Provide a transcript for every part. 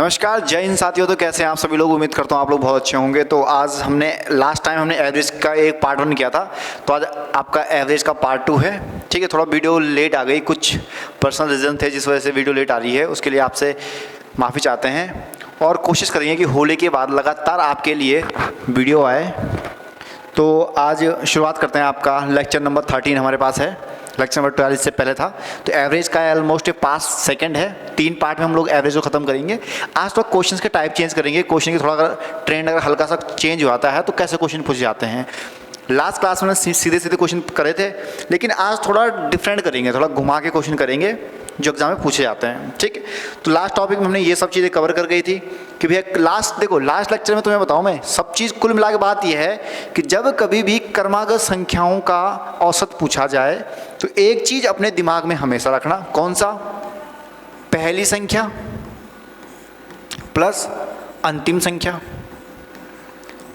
नमस्कार, जय हिंद साथियों। तो कैसे हैं आप सभी लोग? उम्मीद करता हूँ आप लोग बहुत अच्छे होंगे। तो आज लास्ट टाइम हमने एवरेज का एक पार्ट 1 किया था, तो आज आपका एवरेज का पार्ट 2 है। ठीक है, थोड़ा वीडियो लेट आ गई, कुछ पर्सनल रीज़न थे जिस वजह से वीडियो लेट आ रही है, उसके लिए आपसे माफ़ी चाहते हैं। और कोशिश करेंगे कि होली के बाद लगातार आपके लिए वीडियो आए। तो आज शुरुआत करते हैं। आपका लेक्चर नंबर 13 हमारे पास है, लेक्चर नंबर 42 से पहले था। तो एवरेज का ऑलमोस्ट 5 सेकंड है, 3 पार्ट में हम लोग एवरेज को ख़त्म करेंगे। आज तो क्वेश्चंस के टाइप चेंज करेंगे, क्वेश्चन की थोड़ा अगर ट्रेंड अगर हल्का सा चेंज हो जाता है तो कैसे क्वेश्चन पूछे जाते हैं। लास्ट क्लास में सीधे सीधे क्वेश्चन करे थे, लेकिन आज थोड़ा डिफरेंट करेंगे, थोड़ा घुमा के क्वेश्चन करेंगे जो एग्जाम में पूछे जाते हैं। ठीक है, तो लास्ट टॉपिक में हमने ये सब चीज़ें कवर कर गई थी कि भैया लास्ट लेक्चर में तुम्हें बताऊं मैं सब चीज़ कुल मिला के बात यह है कि जब कभी भी क्रमागत संख्याओं का औसत पूछा जाए तो एक चीज़ अपने दिमाग में हमेशा रखना। कौन सा? पहली संख्या प्लस अंतिम संख्या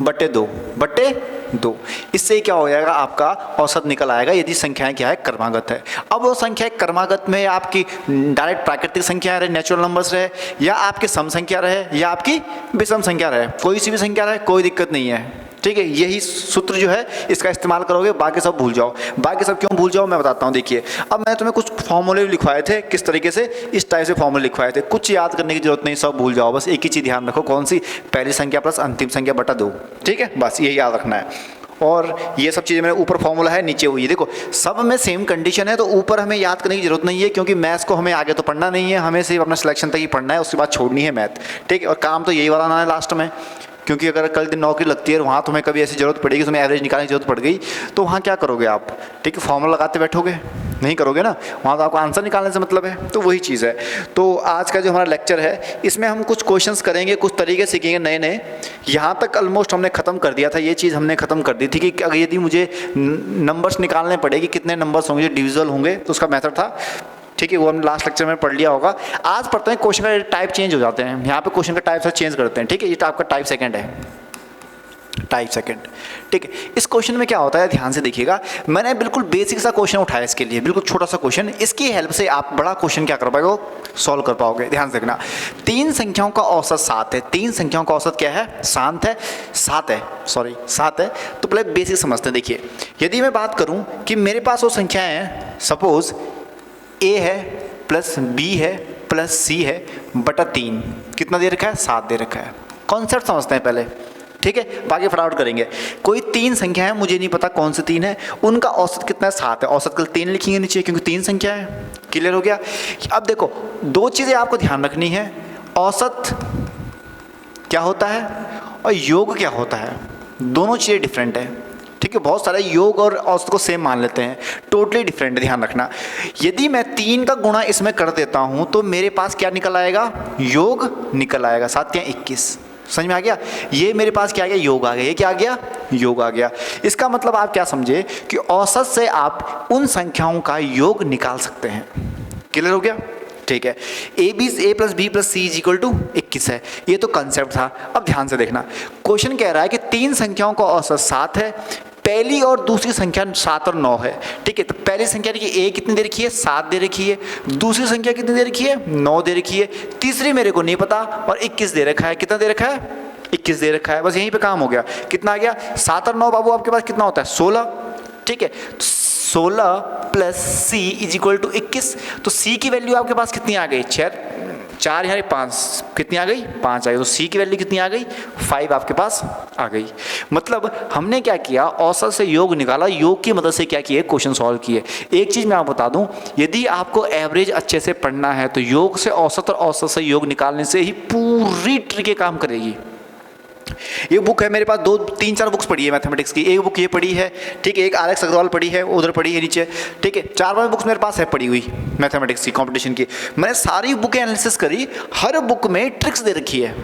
बटे 2। इससे क्या हो जाएगा? आपका औसत निकल आएगा यदि संख्याएं क्या है? क्रमागत है। अब वो संख्या क्रमागत में आपकी डायरेक्ट प्राकृतिक संख्या रहे, नेचुरल नंबर्स रहे, या आपकी सम संख्या रहे, या आपकी विषम संख्या रहे, कोई सी भी संख्या रहे, कोई दिक्कत नहीं है। ठीक है, यही सूत्र जो है इसका इस्तेमाल करोगे, बाकी सब भूल जाओ। बाकी सब क्यों भूल जाओ मैं बताता हूँ। देखिए, अब मैंने तुम्हें कुछ फॉर्मूले लिखवाए थे, किस तरीके से, इस टाइप से फॉर्मूले लिखवाए थे। कुछ याद करने की जरूरत नहीं, सब भूल जाओ। बस एक ही चीज़ ध्यान रखो, कौन सी? पहली संख्या प्लस अंतिम संख्या बटा 2। ठीक है, बस यही याद रखना है। और ये सब चीज़ें मेरे ऊपर फॉर्मूला है, नीचे हुई। देखो, सब में सेम कंडीशन है, तो ऊपर हमें याद करने की जरूरत नहीं है, क्योंकि मैथ्स को हमें आगे तो पढ़ना नहीं है, हमें सिर्फ अपना सिलेक्शन तक ही पढ़ना है, उसके बाद छोड़नी है मैथ। ठीक है, और काम तो यही वाला ना है लास्ट में, क्योंकि अगर कल दिन नौकरी लगती है और वहाँ तुम्हें कभी ऐसी ज़रूरत पड़ेगी, तुम्हें एवरेज निकालने की जरूरत पड़ गई, तो वहाँ क्या करोगे आप? ठीक है, फॉर्मूला लगाते बैठोगे? नहीं करोगे ना, वहाँ तो आपको आंसर निकालने से मतलब है। तो वही चीज़ है। तो आज का जो हमारा लेक्चर है इसमें हम कुछ क्वेश्चंस करेंगे, कुछ तरीके सीखेंगे नए नए। यहाँ तक ऑलमोस्ट हमने ख़त्म कर दिया था, ये चीज़ हमने ख़त्म कर दी थी कि अगर यदि मुझे नंबर्स निकालने पड़ेगी, कितने नंबर्स होंगे, डिविजल होंगे, तो उसका मेथड था। ठीक है, वो हमने लास्ट लेक्चर में पढ़ लिया होगा। आज पढ़ते हैं, क्वेश्चन का टाइप चेंज हो जाते हैं। यहाँ पे क्वेश्चन का टाइप से चेंज करते हैं। ठीक है, ये आपका टाइप सेकंड है, टाइप सेकंड। ठीक है, इस क्वेश्चन में क्या होता है, ध्यान से देखिएगा। मैंने बिल्कुल बेसिक सा क्वेश्चन उठाया इसके लिए, बिल्कुल छोटा सा क्वेश्चन। इसकी हेल्प से आप बड़ा क्वेश्चन क्या कर पाओगे? सॉल्व कर पाओगे। ध्यान से देखना, 3 संख्याओं का औसत 7 है। 3 संख्याओं का औसत क्या है? 7 है। तो पहले बेसिक समझते हैं। देखिए, यदि मैं बात करूं कि मेरे पास वो संख्याएं हैं, सपोज a है प्लस b है प्लस c है बटा 3, कितना दे रखा है? 7 दे रखा है। कॉन्सेप्ट समझते हैं पहले। ठीक है, बाकी फटाफट करेंगे। कोई 3 संख्या है, मुझे नहीं पता कौन सी 3 है, उनका औसत कितना है? 7 है। औसत कल 3 लिखेंगे नीचे, क्योंकि 3 संख्या है। क्लियर हो गया? अब देखो, 2 चीज़ें आपको ध्यान रखनी है। औसत क्या होता है और योग क्या होता है, दोनों चीज़ें डिफरेंट है। ठीक है, बहुत सारे योग और औसत को सेम मान लेते हैं, टोटली डिफरेंट है। ध्यान रखना, यदि मैं 3 का गुणा इसमें कर देता हूँ तो मेरे पास क्या निकल आएगा? योग निकल आएगा। 7 या 21। समझ में आ गया? ये मेरे पास क्या आ गया? योग आ गया। ये क्या आ गया? योग आ गया। इसका मतलब आप क्या समझे कि औसत से आप उन संख्याओं का योग निकाल सकते हैं। क्लियर हो गया? ठीक है, a plus B plus C is equal to 21 है। ये तो कंसेप्ट था। अब ध्यान से देखना, क्वेश्चन कह रहा है कि 3 संख्याओं का औसत 7 है, पहली और दूसरी संख्या 7 और 9 है। ठीक है, तो पहली संख्या देखिए, a कितनी दे रखी है? 7 दे रखी है। दूसरी संख्या कितनी दे रखी है? 9 दे रखी है। तीसरी मेरे को नहीं पता, और 21 दे रखा है। कितना दे रखा है? 21 दे रखा है। बस यहीं पे काम हो गया। कितना आ गया? 7 और 9 बाबू आपके पास कितना होता है? 16। ठीक है, 16 plus C is equal to 21। तो सी की वैल्यू आपके पास कितनी आ गई? 4 यहाँ 5, कितनी आ गई? 5 आ गई। तो सी की वैल्यू कितनी आ गई? 5 आपके पास आ गई। मतलब हमने क्या किया? औसत से योग निकाला, योग की मदद से क्या किए? क्वेश्चन सॉल्व किए। एक चीज़ मैं आपको बता दूं, यदि आपको एवरेज अच्छे से पढ़ना है तो योग से औसत और औसत से योग निकालने से ही पूरी ट्रिक काम करेगी। ये बुक है मेरे पास, 2-3-4 बुक्स पढ़ी है मैथमेटिक्स की। एक बुक ये पढ़ी है, ठीक है, एक RX अग्रवाल पढ़ी है, उधर पढ़ी है नीचे। ठीक है, 4-5 बुक्स मेरे पास है पढ़ी हुई मैथमेटिक्स की, कंपटीशन की। मैंने सारी बुकें एनालिसिस करी, हर बुक में ट्रिक्स दे रखी है।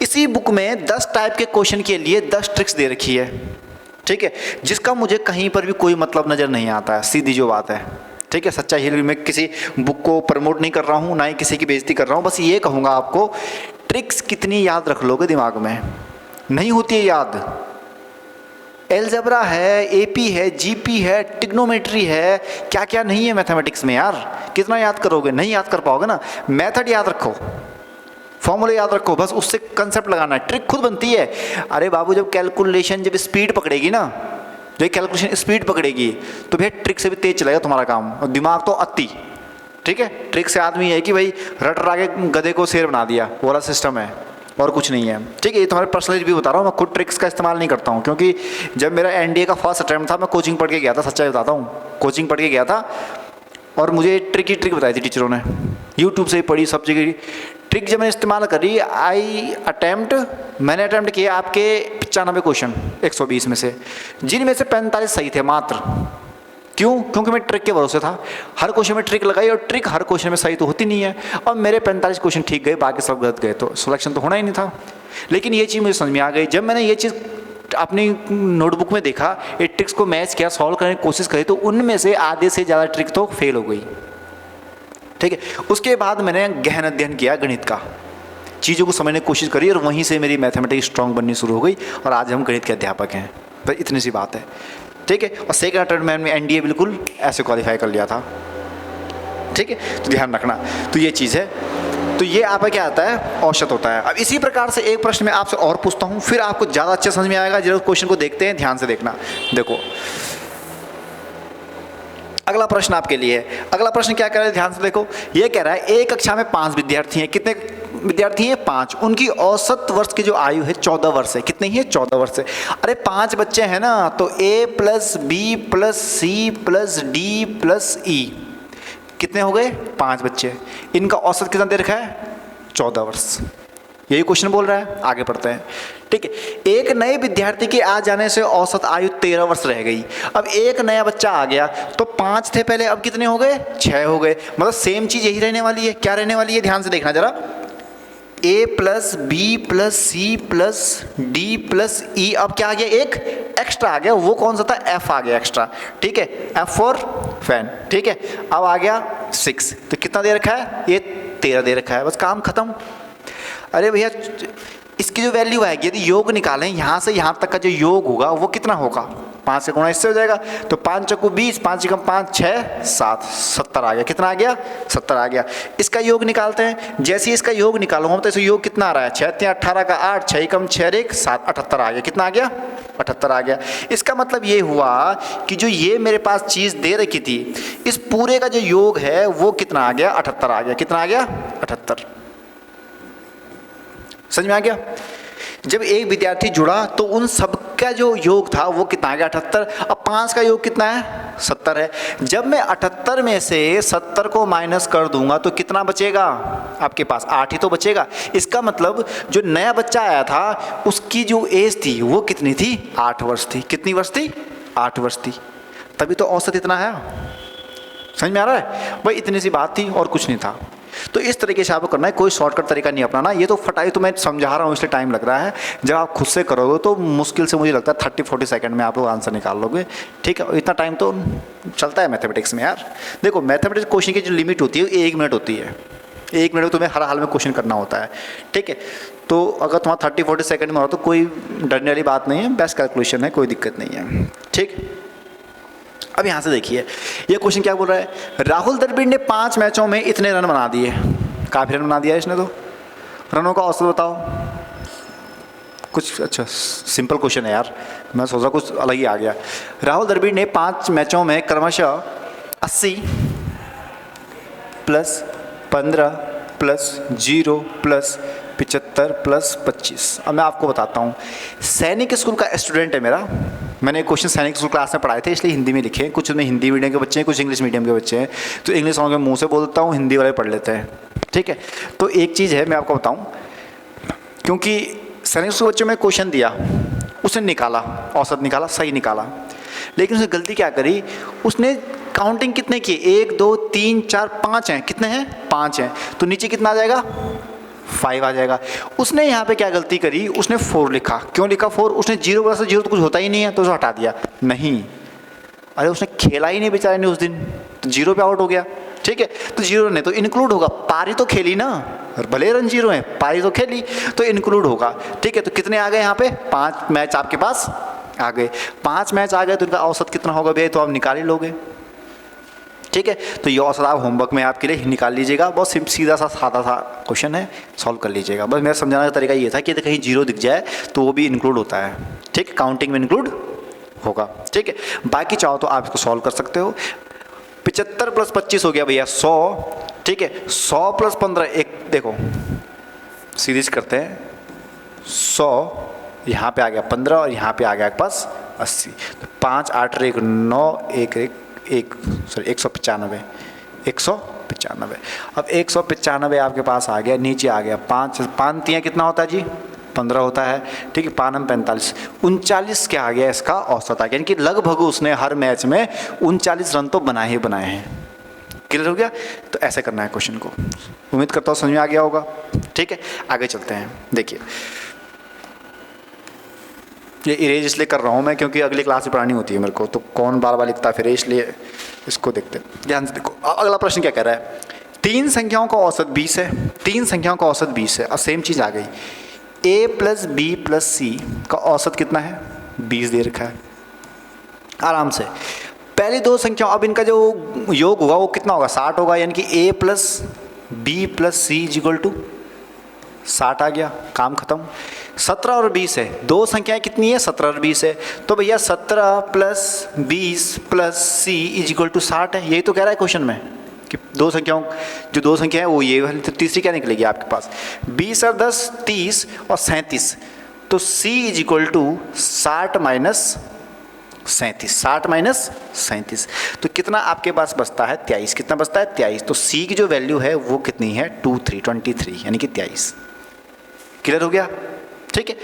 इसी बुक में 10 टाइप के क्वेश्चन के लिए 10 ट्रिक्स दे रखी है। ठीक है, जिसका मुझे कहीं पर भी कोई मतलब नज़र नहीं आता है, सीधी जो बात है। ठीक है, सच्चाई है। मैं किसी बुक को प्रमोट नहीं कर रहा हूँ, ना ही किसी की बेइज्जती कर रहा हूँ। बस ये कहूँगा आपको, ट्रिक्स कितनी याद रख लोगे दिमाग में, नहीं होती है याद। एलजेब्रा है, एपी है, जीपी है, ट्रिग्नोमेट्री है, क्या क्या नहीं है मैथमेटिक्स में यार। कितना याद करोगे? नहीं याद कर पाओगे ना। मेथड याद रखो, फॉर्मूला याद रखो, बस उससे कंसेप्ट लगाना है, ट्रिक खुद बनती है। अरे बाबू जब कैलकुलेशन जब स्पीड पकड़ेगी ना, जब कैलकुलेशन स्पीड पकड़ेगी तो भैया ट्रिक से भी तेज चलेगा तुम्हारा काम, और दिमाग तो अति। ठीक है, ट्रिक से आदमी है कि भाई रट रहा के गधे को शेर बना दिया, वो वाला सिस्टम है और कुछ नहीं है। ठीक है, ये तुम्हारे पर्सनल रिव्यू बता रहा हूँ, मैं खुद ट्रिक्स का इस्तेमाल नहीं करता हूँ, क्योंकि जब मेरा एनडीए का फर्स्ट अटैम्प्ट था मैं कोचिंग पढ़ के गया था, सच्चाई बताता हूँ, कोचिंग पढ़ के गया था और मुझे ट्रिक बताई थी टीचरों ने, यूट्यूब से ही पढ़ी, सब जगह ट्रिक जब मैंने इस्तेमाल करी। मैंने अटैम्प्ट किए आपके 95 क्वेश्चन 120 में से, जिनमें से 45 सही थे मात्र। क्यों? क्योंकि मैं ट्रिक के भरोसे था, हर क्वेश्चन में ट्रिक लगाई और ट्रिक हर क्वेश्चन में सही तो होती नहीं है, और मेरे 45 क्वेश्चन ठीक गए, बाकी सब गलत गए, तो सिलेक्शन तो होना ही नहीं था। लेकिन ये चीज़ मुझे समझ में आ गई जब मैंने ये चीज़ अपनी नोटबुक में देखा, ये ट्रिक्स को मैच किया, सॉल्व करने की कोशिश करी, तो उनमें से आधे से ज़्यादा ट्रिक तो फेल हो गई। ठीक है, उसके बाद मैंने गहन अध्ययन किया गणित का, चीज़ों को समझने की कोशिश करी और वहीं से मेरी मैथमेटिक्स स्ट्रांग बननी शुरू हो गई और आज हम गणित के अध्यापक हैं। बस इतनी सी बात है। ठीक है, और सेकंड अटेम्प्ट में एनडीए बिल्कुल ऐसे क्वालिफाई कर लिया था। ठीक है, तो ध्यान रखना, तो ये चीज़ है। तो ये आपका क्या आता है, औसत होता है। अब इसी प्रकार से एक प्रश्न मैं आपसे और पूछता हूँ, फिर आपको ज़्यादा अच्छे समझ में आएगा। जरूर क्वेश्चन को देखते हैं, ध्यान से देखना। देखो अगला प्रश्न आपके लिए है। अगला प्रश्न क्या कह रहा है, ध्यान से देखो। ये कह रहा है एक कक्षा में 5 विद्यार्थी हैं। कितने विद्यार्थी हैं? 5। उनकी औसत वर्ष की जो आयु है 14 वर्ष है। कितनी है? 14 वर्ष है। अरे 5 बच्चे हैं ना, तो A + B + C + D + E कितने हो गए? 5 बच्चे। इनका औसत कितना दे रखा है? 14 वर्ष। यही क्वेश्चन बोल रहा है। आगे पढ़ते हैं। ठीक है, एक नए विद्यार्थी के आ जाने से औसत आयु 13 वर्ष रह गई। अब एक नया बच्चा आ गया, तो 5 थे पहले, अब कितने हो गए? 6 हो गए। मतलब सेम चीज यही रहने वाली है। क्या रहने वाली है? ध्यान से देखना जरा। A + B + C + D + E। अब क्या आ गया? एक एक्स्ट्रा आ गया। वो कौन सा था? F आ गया एक्स्ट्रा। ठीक है, F फॉर फैन। ठीक है, अब आ गया 6। तो कितना दे रखा है? ये 13 दे रखा है। बस काम खत्म। अरे भैया इसकी जो वैल्यू आएगी, यदि योग निकालें यहाँ से यहाँ तक का जो योग होगा वो कितना होगा? 5 से गुणा इससे हो जाएगा। तो 5 चौको 20, 5 × 5 6 7 70 आ गया। कितना आ गया? 70 आ गया। इसका योग निकालते हैं। जैसे ही इसका योग निकालूंगा तो इसका योग कितना आ रहा है? 6 × 18 का 8, 6 × 6 1 7 78 आ गया। कितना आ गया? 78 आ गया। इसका मतलब ये हुआ कि जो ये मेरे पास चीज़ दे रखी थी, इस पूरे का जो योग है वो कितना आ गया? 78 आ गया। कितना आ गया? 78। समझ में आ गया? जब एक विद्यार्थी जुड़ा तो उन सब का जो योग था वो कितना आ गया? 78। अब 5 का योग कितना है? 70 है। जब मैं 78 में से 70 को माइनस कर दूंगा तो कितना बचेगा आपके पास? 8 ही तो बचेगा। इसका मतलब जो नया बच्चा आया था उसकी जो एज थी वो कितनी थी? 8 वर्ष थी। कितनी वर्ष थी? 8 वर्ष थी। तभी तो औसत इतना है। समझ में आ रहा है भाई? इतनी सी बात थी और कुछ नहीं था। तो इस तरीके से आपको करना है, कोई शॉर्टकट तरीका नहीं अपनाना। ये तो फटाई तो मैं समझा रहा हूँ इसलिए टाइम लग रहा है। जब आप खुद से करोगे तो मुश्किल से मुझे लगता है 30-40 सेकंड में आप लोग आंसर निकाल लोगे। ठीक है, इतना टाइम तो चलता है मैथमेटिक्स में यार। देखो मैथमेटिक्स क्वेश्चन की जो लिमिट होती है 1 मिनट होती है। 1 मिनट में तुम्हें हर हाल में क्वेश्चन करना होता है। ठीक है, तो अगर तुम्हारा 30-40 सेकंड में हो तो कोई डरने वाली बात नहीं है, बेस्ट कैलकुलेशन है, कोई दिक्कत नहीं है। ठीक, अब यहाँ से देखिए ये क्वेश्चन क्या बोल रहा है। राहुल द्रविड़ ने 5 मैचों में इतने रन बना दिए। काफ़ी रन बना दिया इसने तो। रनों का औसत बताओ कुछ। अच्छा सिंपल क्वेश्चन है यार, मैं सोचा कुछ अलग ही आ गया। राहुल द्रविड़ ने 5 मैचों में क्रमशः 80 + 15 + 0 + 75 + 25। अब मैं आपको बताता हूँ। सैनिक स्कूल का स्टूडेंट है मेरा। मैंने क्वेश्चन सैनिक स्कूल क्लास में पढ़ाए थे इसलिए हिंदी में लिखे। कुछ में हिंदी मीडियम के बच्चे हैं, कुछ इंग्लिश मीडियम के बच्चे हैं। तो इंग्लिश वालों के मुंह से बोलता हूँ, हिंदी वाले पढ़ लेते हैं। ठीक है, तो एक चीज़ है मैं आपको बताऊँ, क्योंकि सैनिक स्कूल बच्चों में क्वेश्चन दिया, उसने निकाला, औसत निकाला, सही निकाला, लेकिन उसने गलती क्या करी? उसने काउंटिंग कितने की? 1 2 3 4 5 हैं। कितने हैं? 5 हैं। तो नीचे कितना आ जाएगा? 5 आ जाएगा। उसने यहाँ पे क्या गलती करी? उसने 4 लिखा। क्यों लिखा 4? उसने 0 वजह से 0 तो कुछ होता ही नहीं है तो उसे हटा दिया। नहीं, अरे उसने खेला ही नहीं बेचारे ने उस दिन, तो 0 पे आउट हो गया। ठीक है, तो 0 नहीं तो इंक्लूड होगा। पारी तो खेली ना, भले रन 0 है, पारी तो खेली तो इंक्लूड होगा। ठीक है, तो कितने आ गए यहाँ पे? 5 मैच आपके पास आ गए। 5 मैच आ गए तो इनका औसत कितना होगा भैया? तो आप निकाल ही लोगे। ठीक है। तो ये औसत आप होमवर्क में आपके लिए निकाल लीजिएगा, बहुत सीधा सा सादा सा क्वेश्चन है, सॉल्व कर लीजिएगा। बस मेरा समझाने का तरीका ये था कि कहीं जीरो दिख जाए तो वो भी इंक्लूड होता है, ठीक है, काउंटिंग में इंक्लूड होगा, ठीक है। बाकी चाहो तो आप इसको सॉल्व कर सकते हो। 75 + 25 हो गया भैया 100, ठीक है। 100 + 15 एक देखो सीरीज करते हैं, 100 यहाँ पे आ गया 15 और यहाँ पे आ गया आपके पास 80, तो 5 8 1 9 1 सॉरी 195 195। अब 195 आपके पास आ गया, नीचे आ गया 5 5 तियाँ कितना होता है जी 15 होता है, ठीक है। 5 45 39 क्या आ गया इसका औसत आ गया, यानी कि लगभग उसने हर मैच में 39 रन तो बनाए ही बनाए हैं। क्लियर हो गया। तो ऐसे करना है क्वेश्चन को, उम्मीद करता हूँ समझ में आ गया होगा, ठीक है। आगे चलते हैं। देखिए ये इरेज इसलिए कर रहा हूँ मैं क्योंकि अगली क्लास में पढ़ानी होती है मेरे को, तो कौन बार बार लिखता फिर, इसलिए इसको देखते हैं ध्यान से। देखो अगला प्रश्न क्या कह रहा है, 3 संख्याओं का औसत 20 है, 3 संख्याओं का औसत 20 है। अब सेम चीज़ आ गई, a + b + c का औसत कितना है 20 दे रखा है। आराम से पहली 2 संख्याओं, अब इनका जो योग होगा वो कितना होगा 60 होगा, यानी कि a + b + c = 60 आ गया, काम खत्म। 17 और 20 है, 2 संख्याएं कितनी है 17 और 20 है, तो भैया 17 + 20 + c = 60 है। यही तो कह रहा है क्वेश्चन में कि 2 संख्याओं, जो 2 संख्या है वो ये वाली, तो तीसरी क्या निकलेगी आपके पास 20 और 10 30 और 37, तो c = 60 - 37, 60 - 37, तो कितना आपके पास बचता है 23। कितना बचता है 23, तो c की जो वैल्यू है वो कितनी है 23 यानी कि 23। क्लियर हो गया, ठीक है।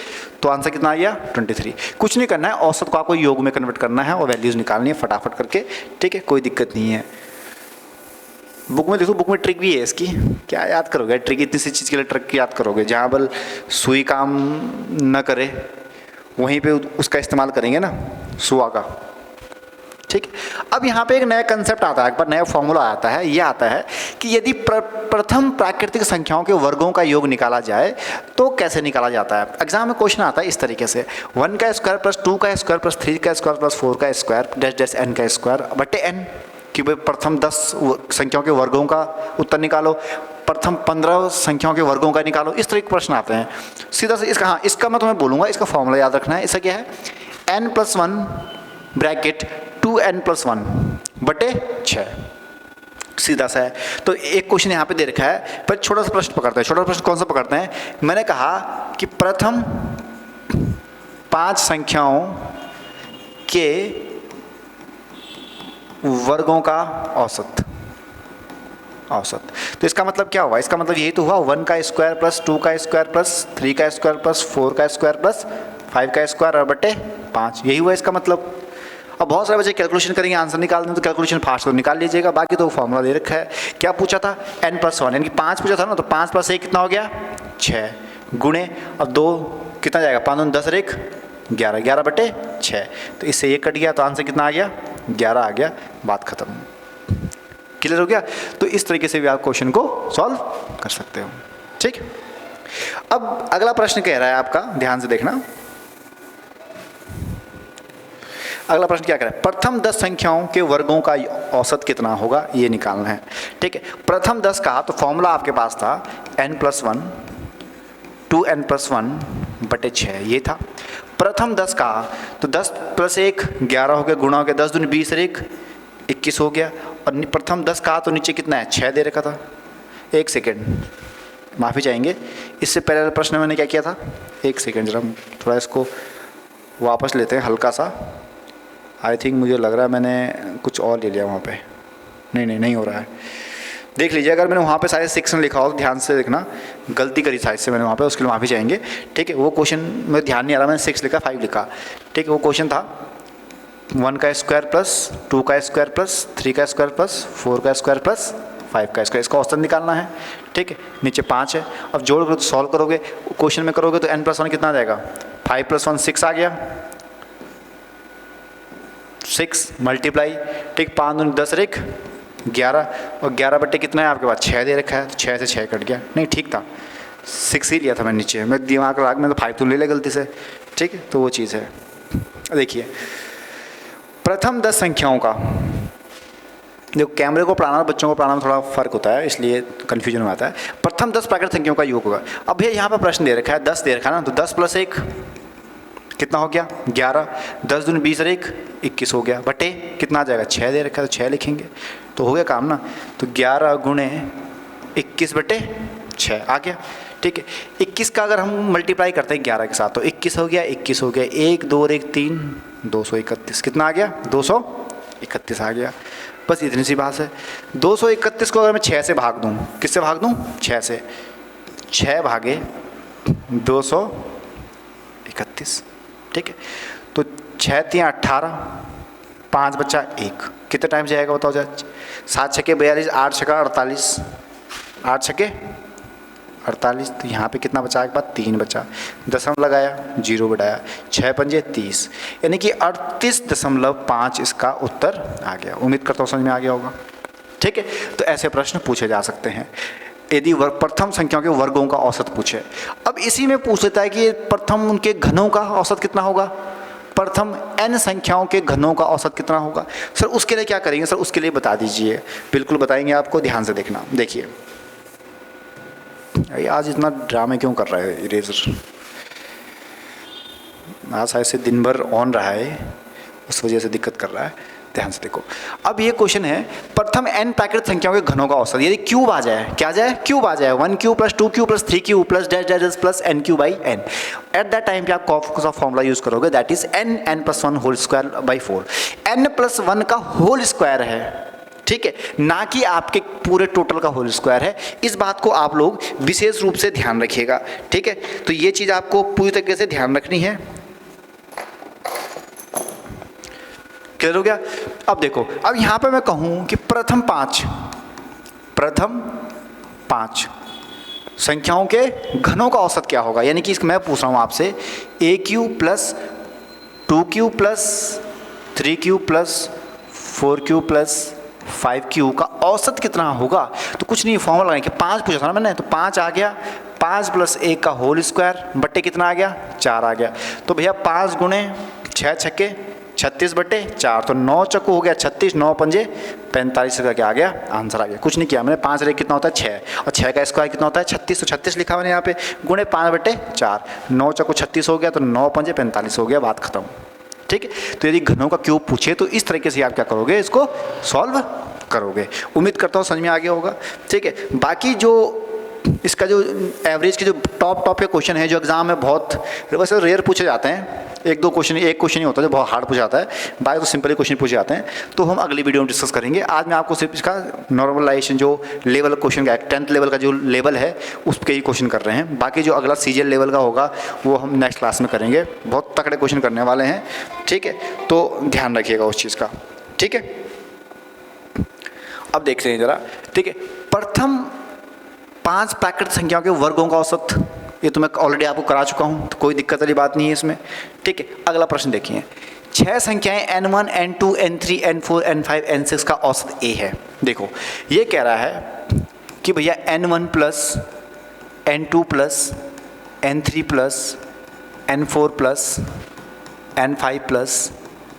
तो आंसर कितना आ गया 23। कुछ नहीं करना है, औसत को आपको योग में कन्वर्ट करना है और वैल्यूज निकालनी है फटाफट करके, ठीक है, कोई दिक्कत नहीं है। बुक में देखो, बुक में ट्रिक भी है इसकी, क्या याद करोगे ट्रिक, इतनी सी चीज़ के लिए ट्रिक याद करोगे, जहाँ बल सुई काम न करे वहीं पे उसका इस्तेमाल करेंगे ना, सुआ का, ठीक है। अब यहाँ पे एक नया कंसेप्ट आता है, एक बार नया फॉर्मूला आता है, ये आता है कि यदि प्रथम प्राकृतिक संख्याओं के वर्गों का योग निकाला जाए तो कैसे निकाला जाता है। एग्जाम में क्वेश्चन आता है इस तरीके से, 1 का स्क्वायर + 2 का स्क्वायर + 3 का स्क्वायर + 4 का स्क्वायर डैश n का स्क्वायर बटे n, कि भाई प्रथम 10 संख्याओं के वर्गों का उत्तर निकालो, प्रथम 15 संख्याओं के वर्गों का निकालो, इस तरह के प्रश्न आते हैं सीधा से। इसका हाँ, इसका मैं तुम्हें बोलूँगा, इसका फॉर्मूला याद रखना है। इसका क्या है, n + 1 ब्रैकेट 2n + 1 बटे 6, सीधा सा है। तो एक क्वेश्चन यहाँ पे दे रखा है, पर छोटा सा प्रश्न पकड़ते हैं। छोटा प्रश्न कौन सा पकड़ते हैं, मैंने कहा कि प्रथम 5 संख्याओं के वर्गों का औसत, तो इसका मतलब क्या हुआ, इसका मतलब यही तो हुआ 1 का स्क्वायर + 2 का स्क्वायर + 3 का स्क्वायर + 4 का स्क्वायर + 5 का स्क्वायर और बटे 5, यही हुआ इसका मतलब। अब बहुत सारे बच्चे कैलकुलेशन करेंगे, आंसर निकालने तो कैलकुलेशन फास्ट तो निकाल लीजिएगा, बाकी तो फॉर्मूला दे रखा है। क्या पूछा था n + 1, यानी कि 5 पूछा था ना, तो 5 + 1 कितना हो गया 6 गुणे, अब 2 कितना जाएगा 5 × 10 और 1 11, 11 बटे 6, तो इससे ये कट गया, तो आंसर कितना आ गया 11 आ गया, बात खत्म। क्लियर हो गया। तो इस तरीके से भी आप क्वेश्चन को सॉल्व कर सकते हो, ठीक। अब अगला प्रश्न कह रहा है आपका, ध्यान से देखना, अगला प्रश्न क्या कह रहा है, प्रथम 10 संख्याओं के वर्गों का औसत कितना होगा ये निकालना है, ठीक है। प्रथम 10 का तो फॉर्मूला आपके पास था n + 1 2n + 1 बटे 6, ये था। प्रथम 10 का तो 10 + 1 11 हो गया, गुणा हो गया 10 दूनी 20 और 1 21 हो गया, और प्रथम 10 का तो नीचे कितना है 6 दे रखा था। एक सेकेंड, माफ़ी चाहेंगे, इससे पहले प्रश्न मैंने क्या किया था, एक सेकेंड जरा थोड़ा इसको वापस लेते हैं हल्का सा। आई थिंक मुझे लग रहा है मैंने कुछ और ले लिया वहाँ पे, नहीं हो रहा है, देख लीजिए। अगर मैंने वहाँ पे साइज 6 में लिखा हो तो ध्यान से देखना, गलती करी साइज से मैंने वहाँ पे, उसके लिए माफ़ी चाहेंगे, ठीक है। वो क्वेश्चन में ध्यान नहीं आ रहा, मैंने 6 लिखा 5 लिखा, ठीक है। वो क्वेश्चन था 1 का स्क्वायर + 2 का स्क्वायर + 3 का स्क्वायर + 4 का स्क्वायर + 5 का स्क्वायर, इसका औसत निकालना है, ठीक है। नीचे 5 है, अब जोड़ करो तो सॉल्व करोगे, क्वेश्चन में करोगे तो n + 1 कितना आ जाएगा 5 + 1 6 आ गया, 6 मल्टीप्लाई, ठीक, 5 दूनी 10 और 1 11, और 11 बटे कितना है आपके पास 6 दे रखा है, तो 6 से 6 कट गया, नहीं ठीक था 6 ही लिया था मैं नीचे, मैं दिमाग लगा में तो 5 तो ले लिया गलती से, ठीक है। तो वो चीज़ है। देखिए प्रथम 10 संख्याओं का देखो कैमरे को पढ़ाना और बच्चों को पढ़ाना में थोड़ा फर्क होता है, इसलिए कन्फ्यूजन हो जाता है। प्रथम 10 प्राकृत संख्याओं का योग होगा। अब भैया यहाँ पर प्रश्न दे रखा है 10 दे रखा है ना, तो 10 + 1 कितना हो गया 11, 10 दूनी 20 और 1 21 हो गया, बटे कितना आ जाएगा 6 दे रखा है तो 6 लिखेंगे तो हो गया काम ना। तो 11 × 21 बटे 6 आ गया, ठीक है। 21 का अगर हम मल्टीप्लाई करते हैं 11 के साथ तो 21 हो गया, 21 हो गया, 1 2 और 1 3, 231 कितना आ गया 231 आ गया। बस इतनी सी बात है। 231 को अगर मैं 6 से भाग दूँ, किससे भाग दूँ 6 से, 6 भागे 231, ठीक है। तो 6 × 3 = 18, 5 बचा 1, कितने टाइम जाएगा बताओ जरा। 7 × 6 = 42, 8 × 6 = 48, 8 × 6 = 48, तो यहाँ पे कितना बचा, एक बार 3 बचा, दशमलव लगाया 0 बढ़ाया, 6 × 5 = 30, यानी कि 38.5 इसका उत्तर आ गया। उम्मीद करता हूँ समझ में आ गया होगा, ठीक है। तो ऐसे प्रश्न पूछे जा सकते हैं यदि प्रथम संख्याओं के वर्गों का औसत पूछे। अब इसी में पूछ लेता है कि प्रथम उनके घनों का औसत कितना होगा, प्रथम n संख्याओं के घनों का औसत कितना होगा। सर उसके लिए क्या करेंगे, सर उसके लिए बता दीजिए। बिल्कुल बताएंगे आपको, ध्यान से देखना। देखिए आज इतना ड्रामे क्यों कर रहा है इरेजर, आज ऐसे दिन भर ऑन रहा है, उस वजह से दिक्कत कर रहा है। ध्यान से देखो, अब ये क्वेश्चन है प्रथम n प्राकृत संख्याओं के घनों का औसत, यदि क्यूब आ जाए, क्या जाए क्यूब आ जाए, 1 + 2 + 3 + dash dash plus n³ at that time पे आप कौन सा फॉर्मूला यूज करोगे, that is n + 1 whole square by 4। n + 1 का होल स्क्वायर है, ठीक है, ना कि आपके पूरे टोटल का होल स्क्वायर है। इस बात को आप लोग विशेष रूप से ध्यान रखिएगा, ठीक है। तो ये चीज आपको पूरी तरीके से ध्यान रखनी है। क्लियर हो गया। अब देखो, अब यहां पे मैं कहूं कि प्रथम पांच संख्याओं के घनों का औसत क्या होगा, यानी कि मैं पूछ रहा हूं आपसे a³ + 2³ + 3³ + 4³ + 5³ का औसत कितना होगा। तो कुछ नहीं, फॉर्मूला लगाएं कि 5 पूछा था ना मैंने, तो 5 आ गया, 5 + 1 का होल स्क्वायर बट्टे कितना आ गया 4 आ गया। तो भैया 5 × 6 = 36 बटे 4, तो 9 चक्कू हो गया 36, 9 × 5 = 45 का क्या आ गया आंसर आ गया। कुछ नहीं किया मैंने, 5 × 1 कितना होता है 6, और 6 का स्क्वायर कितना होता है 36, तो 36 लिखा मैंने यहाँ पे, गुणे 5 बटे 4, 9 चक्कू 36 हो गया, तो 9 × 5 = 45 हो गया, बात खत्म, ठीक है। तो यदि घनों का क्यूब पूछे तो इस तरीके से आप क्या करोगे, इसको सॉल्व करोगे। उम्मीद करता हूँ समझ में आ गया होगा, ठीक है। बाकी जो इसका जो एवरेज के जो टॉप के क्वेश्चन है जो एग्जाम में बहुत वैसे रेयर पूछे जाते हैं, एक क्वेश्चन ही होता है जो बहुत हार्ड पूछा जाता है, बाकी तो सिंपल ही क्वेश्चन पूछे जाते हैं, तो हम अगली वीडियो में डिस्कस करेंगे। आज मैं आपको सिर्फ इसका नॉर्मलाइजेशन जो लेवल क्वेश्चन का 10th लेवल का जो लेवल है उसके ही क्वेश्चन कर रहे हैं। बाकी जो अगला सीजीएल लेवल का होगा वो हम नेक्स्ट क्लास में करेंगे, बहुत तगड़े क्वेश्चन करने वाले हैं, ठीक है। तो ध्यान रखिएगा उस चीज़ का, ठीक है। अब देखते हैं जरा, ठीक है। प्रथम 5 प्राकृत संख्याओं के वर्गों का औसत, ये तो मैं ऑलरेडी आपको करा चुका हूँ, तो कोई दिक्कत वाली बात नहीं है इसमें, ठीक है। अगला प्रश्न देखिए, 6 संख्याएं n1 n2 n3 n4 n5 n6 का औसत a है। देखो ये कह रहा है कि भैया n1 + n2 + n3 + n4 + n5 +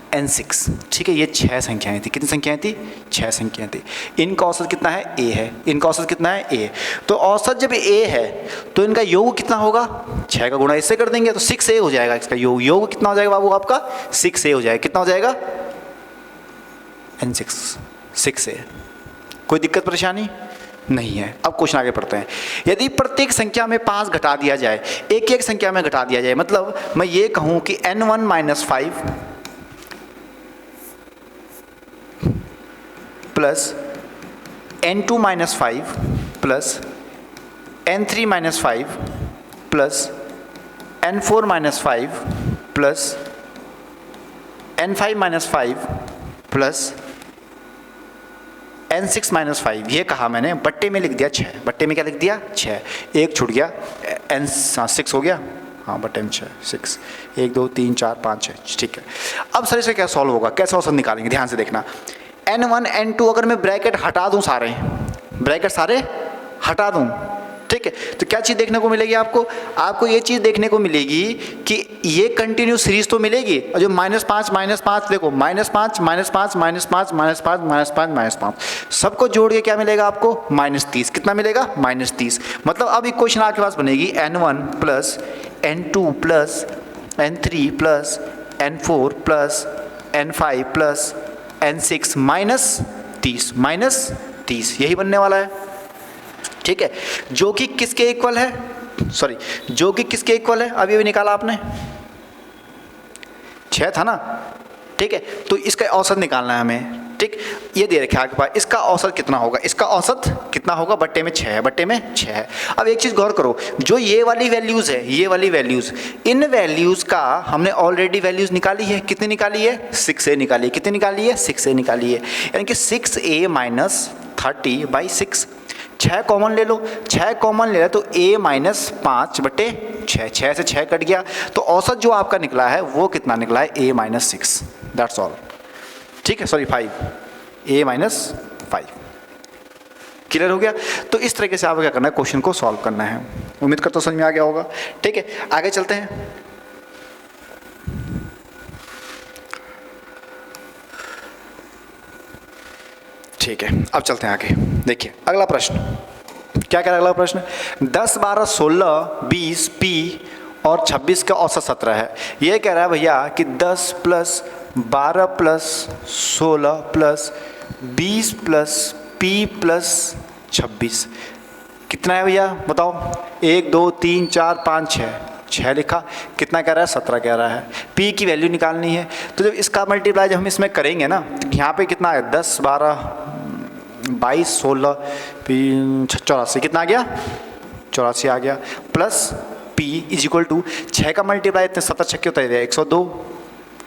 n6, ठीक है। ये 6 संख्याएं थी, कितनी संख्याएं थी 6 संख्याएं थी। इनका औसत कितना है a है, इनका औसत कितना है a। तो औसत जब a है तो इनका योग कितना होगा, 6 का गुणा इससे कर देंगे तो 6a हो जाएगा। इसका योग कितना हो जाएगा बाबू आपका 6a हो जाएगा। कितना हो जाएगा n6 6a। कोई दिक्कत परेशानी नहीं है। अब क्वेश्चन आगे पढ़ते हैं। यदि प्रत्येक संख्या में 5 घटा दिया जाए, एक संख्या में घटा दिया जाए, मतलब मैं ये कहूं कि n1 - 5 plus n2 - 5 plus n3 - 5 plus n4 - 5 plus n5 - 5 plus n6 - 5, ये कहा मैंने, बट्टे में लिख दिया 6, बट्टे में क्या लिख दिया 6, एक छूट गया, n6 हो गया, हाँ बट्टे में 6, 1 2 3 4 5 6, ठीक है। अब सर इसे क्या सॉल्व होगा, कैसे औसत निकालेंगे, ध्यान से देखना। n1 n2 अगर मैं ब्रैकेट हटा दूं, सारे ब्रैकेट सारे हटा दूं, ठीक ठीक है, तो क्या चीज़ देखने को मिलेगी आपको? आपको ये चीज़ देखने को मिलेगी कि ये कंटिन्यू सीरीज तो मिलेगी, और जो -5 देखो, -5 -5 -5 -5 -5 -5 सबको जोड़ के क्या मिलेगा आपको? -30। कितना मिलेगा? -30। मतलब अब इक्वेशन आपके पास बनेगी n1 plus n2 plus n3 plus n4 plus n5 plus n6 -30 यही बनने वाला है। ठीक है, जो कि किसके इक्वल है? सॉरी, जो कि किसके इक्वल है? अभी निकाला आपने 6 था ना। ठीक है, तो इसका औसत निकालना है हमें। ठीक, ये दे रखा है आपके पास, इसका औसत कितना होगा? इसका औसत कितना होगा? बट्टे में 6 है, बट्टे में 6 है। अब एक चीज़ गौर करो, जो ये वाली वैल्यूज़ है, ये वाली वैल्यूज़, इन वैल्यूज़ का हमने ऑलरेडी वैल्यूज़ निकाली है। कितनी निकाली है? 6a निकाली है। कितनी निकाली है? 6a निकाली है, यानी कि 6a माइनस 30/6। 6 कॉमन ले लो, 6 कॉमन ले लो तो a माइनस 5/6, 6 से 6 कट गया, तो औसत जो आपका निकला है वो कितना निकला है? a minus 6, that's all. ठीक है, सॉरी 5, a माइनस 5। क्लियर हो गया? तो इस तरीके से आपको क्या करना है? क्वेश्चन को सॉल्व करना है। उम्मीद करता हूं समझ में आ गया होगा। ठीक है, आगे चलते हैं। ठीक है, अब चलते हैं आगे। देखिए अगला प्रश्न क्या कह रहा है? अगला प्रश्न 10 12 16 20 p और 26 का औसत 17 है। ये कह रहा है भैया कि 10 plus 12 plus 16 plus 20 plus p plus 26 कितना है भैया? बताओ। 1 2 3 4 5 6 लिखा, कितना कह रहा है? 17 कह रहा है। p की वैल्यू निकालनी है, तो जब इसका मल्टीप्लाई जब हम इसमें करेंगे ना, तो यहाँ पे कितना है? 10 12 22 16 84, कितना आ गया? 84 आ गया, plus p is equal to 6 का मल्टीप्लाई इतने 17 छक्के होता है 102।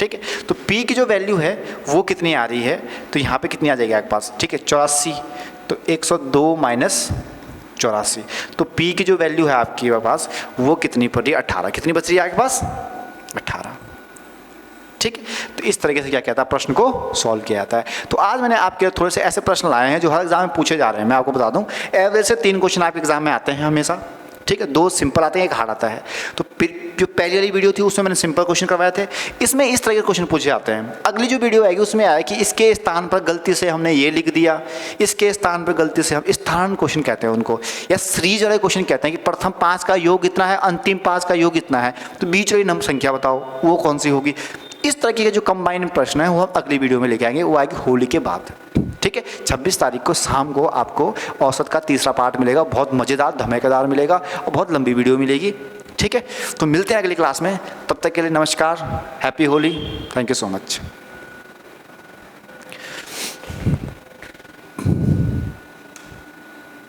ठीक है, तो p की जो वैल्यू है वो कितनी आ रही है? तो यहाँ पे कितनी आ जाएगी आपके पास? ठीक है, 84, तो 102 माइनस 84, तो p की जो वैल्यू है आपके पास वो कितनी पड़ रही है? 18। कितनी बच रही है आपके पास? 18। ठीक है, तो इस तरीके से क्या कहता है? प्रश्न को सॉल्व किया जाता है। तो आज मैंने आपके थोड़े से ऐसे प्रश्न लाए हैं जो हर एग्जाम में पूछे जा रहे हैं। मैं आपको बता दूं, एवरेज से 3 क्वेश्चन आपके एग्जाम में आते हैं हमेशा। ठीक है, 2 सिंपल आते हैं, 1 हार्ड आता है। तो जो पहली वाली वीडियो थी उसमें मैंने सिंपल क्वेश्चन करवाए थे, इसमें इस तरह के क्वेश्चन पूछे जाते हैं। अगली जो वीडियो आएगी उसमें आया कि इसके स्थान पर गलती से हमने ये लिख दिया, इसके स्थान पर गलती से हम स्थान क्वेश्चन कहते हैं उनको, या सीरीज वाले क्वेश्चन कहते हैं कि प्रथम 5 का योग इतना है, अंतिम 5 का योग इतना है, तो बीच वाली नंबर संख्या बताओ वो कौन सी होगी। इस तरह के जो कंबाइंड प्रश्न है वो हम अगली वीडियो में लेके आएंगे, वो आएगी होली के बाद। ठीक है, 26 तारीख को शाम को आपको औसत का तीसरा पार्ट मिलेगा, बहुत मज़ेदार धमाकेदार मिलेगा और बहुत लंबी वीडियो मिलेगी। ठीक है, तो मिलते हैं अगली क्लास में, तब तक के लिए नमस्कार, happy Holi, thank you so much.